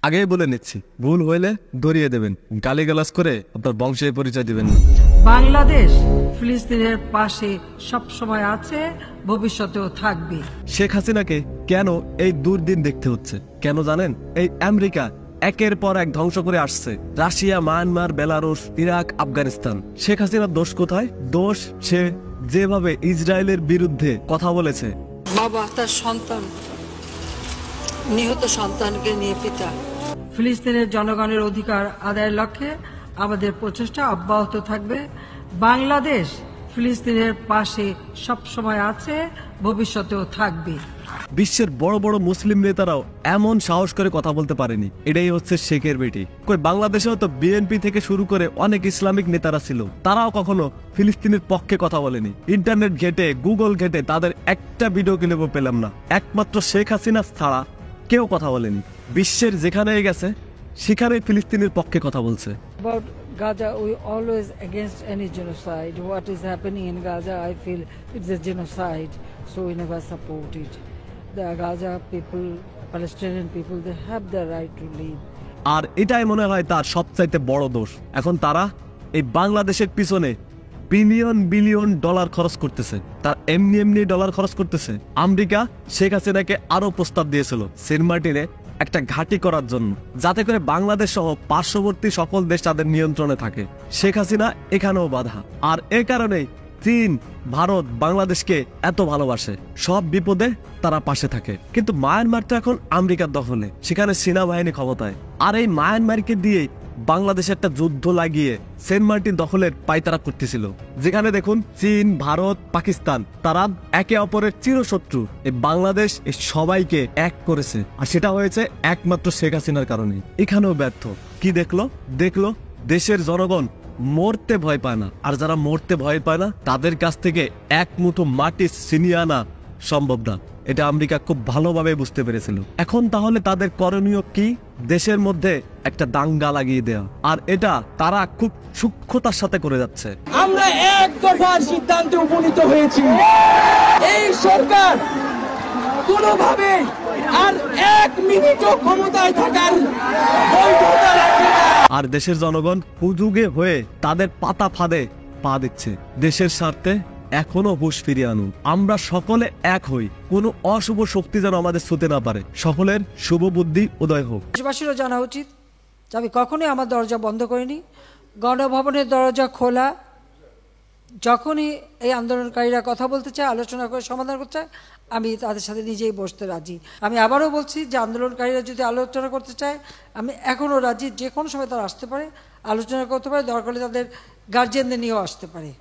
আগেই বলে নিচ্ছি, ভুল হইলে দড়িয়ে দেবেন, গালিগালাজ করে আপনার বংশের পরিচয় দিবেন না। বাংলাদেশ ফিলিস্তিনের পাশে সবসময় আছে, ভবিষ্যতেও থাকবে। শেখ হাসিনাকে কেন এই দুর্দিন দেখতে হচ্ছে কেন জানেন? এই আমেরিকা একের পর এক ধ্বংস করে আসছে, Russia, Myanmar, Belarus, Iraq, Afghanistan. Sheikh হাসিনার দোষ কোথায়? দোষ সে যেভাবে ইসরায়েলের বিরুদ্ধে কথা বলেছে। বাবা তার সন্তান, নিহত সন্তানকে নিয়ে পিতা। ফিলিস্তিনের জনগণের অধিকার আদায়ের লক্ষ্যে আমাদের প্রচেষ্টা অব্যাহত থাকবে। বাংলাদেশ ফিলিস্তিনের পাশে সবসময় আছে, ভবিষ্যতেও থাকবে। বিশ্বের বড় বড় মুসলিম নেতারাও এমন সাহস করে কথা বলতে পারেনি। এটাই হচ্ছে শেখের বেটি। কই বাংলাদেশেও তো বিএনপি থেকে শুরু করে অনেক ইসলামিক নেতারা ছিল, তারাও কখনো ফিলিস্তিনের পক্ষে কথা বলেনি। ইন্টারনেট ঘেটে, গুগল ঘেটে তাদের একটা ভিডিও ক্লিপও পেলাম না। একমাত্র শেখ হাসিনা ছাড়া কেউ কথা বলেনি। বিশ্বের যেখানে গেছে সেখানেই ফিলিস্তিনের পক্ষে কথা বলছে। About Gaza, we always against any genocide. What is happening in Gaza, I feel it's a genocide, so we never support it. The Gaza people, Palestinian people, they have the right to live. আর এটাই মনে হয় তার সবচাইতে বড় দোষ। এখন তারা এই বাংলাদেশের পিছনে বিলিয়ন বিলিয়ন ডলার খরচ করতেছে, তার এমনি এমনি ডলার খরচ করতেছে। আমেরিকা শেখ হাসিনাকে আরো প্রস্তাব দিয়েছিল সেন্ট মার্টিনে একটা ঘাঁটি করার জন্য, যাতে করে বাংলাদেশ সহ পার্শ্ববর্তী সকল দেশ তাদের নিয়ন্ত্রণে থাকে। শেখ হাসিনা এখানেও বাধা। আর এ কারণেই চীন, ভারত বাংলাদেশকে এত ভালোবাসে, সব বিপদে তারা পাশে থাকে। কিন্তু মায়ানমার তো এখন আমেরিকার দখলে, সেখানে সেনাবাহিনী ক্ষমতায়। আর এই মায়ানমারকে দিয়ে বাংলাদেশে একটা যুদ্ধ লাগিয়ে সেন্ট মার্টিন দখলের পায়তারা করতেছিল, যেখানে দেখুন চীন, ভারত, পাকিস্তান তারা একে অপরের চিরশত্রু। এই বাংলাদেশ এই সবাইকে এক করেছে, আর সেটা হয়েছে একমাত্র শেখ হাসিনার কারণে। এখানেও ব্যর্থ। কি দেখলো দেশের জনগণ মরতে ভয় পায় না, আর যারা মরতে ভয় পায় না তাদের কাছ থেকে এক মুঠো মাটি ছিনিয়ে আনা সম্ভব না। এটা আমেরিকা খুব ভালোভাবে বুঝতে পেরেছিল। এখন তাহলে তাদের করণীয় কি? দেশের মধ্যে একটা দাঙ্গা লাগিয়ে দেওয়া, আর এটা তারা খুব সূক্ষ্মতার সাথে করে যাচ্ছে। আমরা এক দফার সিদ্ধান্তে উপনীত হয়েছি, এই সরকার কোনোভাবে আর এক মিনিটও ক্ষমতায় থাকার বৈধতা রাখে না। আর দেশের জনগণ হুজুগে হয়ে তাদের পাতা ফাঁদে পা দিচ্ছে। দেশের স্বার্থে এখনো হুঁশ ফিরিয়ে আনুন। আমরা সকলে এক হই, কোনো অশুভ শক্তি যেন আমাদের ছুঁতে না পারে। সকলের শুভ বুদ্ধি উদয় হোক। দেশবাসীরও জানা উচিত যে আমি কখনোই আমার দরজা বন্ধ করিনি। গণভবনের দরজা খোলা। যখনই এই আন্দোলনকারীরা কথা বলতে চায়, আলোচনা করে সমাধান করতে চায়, আমি তাদের সাথে নিজেই বসতে রাজি। আমি আবারও বলছি যে আন্দোলনকারীরা যদি আলোচনা করতে চায়, আমি এখনও রাজি। যে কোনো সময় তারা আসতে পারে, আলোচনা করতে পারে, দরকার হলে তাদের গার্জিয়ানদের নিয়েও আসতে পারে।